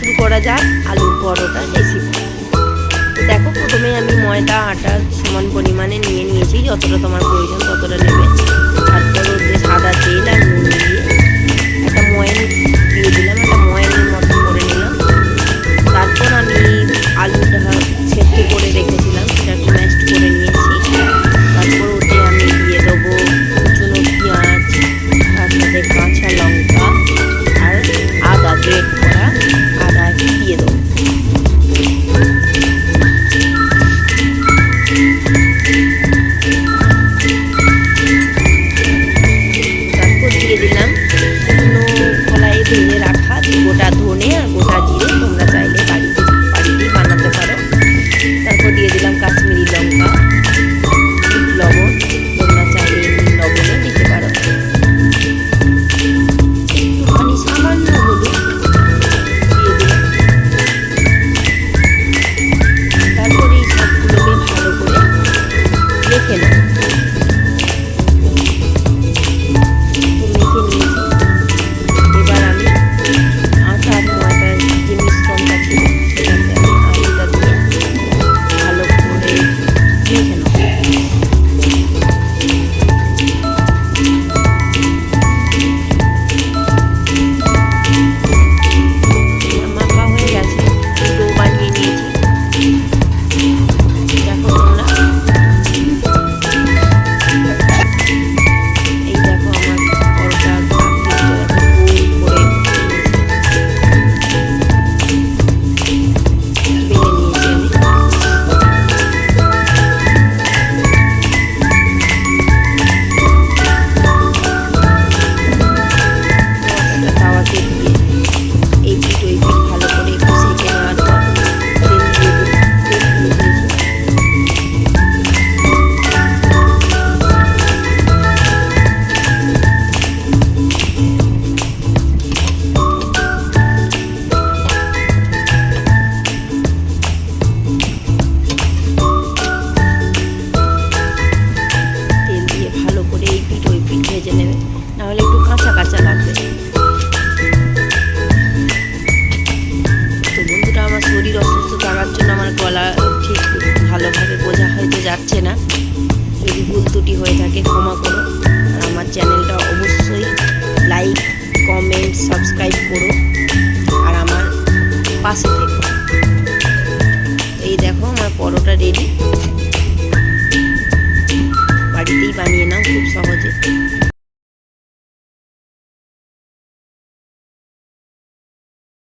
শুরু করা যাক আলুর পরোটা রেসিপি। দেখো, প্রথমে আমি ময়দা আটা সমান পরিমাণে নিয়ে নিয়েছি, যতটা তোমার প্রয়োজন ততটা নেবে। তারপর ওর যে সাদা তেল আর নুন দিয়ে একটা ময়ান দিয়ে দিলাম, একটা ময়ানের মতো করে নিলাম। তারপর আমি আলুটা সেদ্ধ করে রেখেছিলাম, সেটা একটু ম্যাশড করে নিয়েছি। তারপর ওতে আমি দিয়ে দেবো কুচনো পেঁয়াজ, তার সাথে কাঁচা লঙ্কা আর আদা, গ্রেট করা আদা একটু দিয়ে দেবো। তারপর দিয়ে দিলাম শুকনো কড়াইয়ে ভেজে রাখা গোটা ধনে আর গোটা জিরে, তোমরা চাইলে বাড়িতেই বানাতে পারো। তারপর দিয়ে দিলাম কাশ্মীরি লঙ্কা, লবণ, তোমরা চাইলে লবণও দিতে পারো, একটুখানি সামান্য হলুদ দিয়ে দিলাম। তারপর এই সবগুলোকে ভালো করে মেখে নেব। এবার আমি আটা আর ময়দার যে মিশ্রণটা ছিল সেটাতে আমি আলুটা দিয়ে ভালো করে মেখে নেব। মাখা হয়ে গেছে, ডো বানিয়ে নিয়েছি। দেখো তোমরা, এই দেখো আমার পরোটা গোল করে বেলে নিয়েছি আমি। পরোটাটা তাওয়াতে দিয়ে এই পিঠ ওই পিঠ ভালো করে একটু সেঁকে নেওয়ার পর তেল দিয়ে ভালো করে এই পিঠ ওই পিঠ ভেজে নেবে, নাহলে একটু কাঁচা কাঁচা লাগবে। তো বন্ধুরা, আমার শরীর অসুস্থ থাকার জন্য আমার গলা ঠিক ভালোভাবে বোঝা হয়তো যাচ্ছে না। যদি ভুল ত্রুটি হয়ে থাকে ক্ষমা করো। আর আমার চ্যানেলটা অবশ্যই লাইক, কমেন্ট, সাবস্ক্রাইব করো আর আমার পাশে থেকো। এই দেখো আমার পরোটা রেডি, বাড়িতেই বানিয়ে নাও খুব সহজে।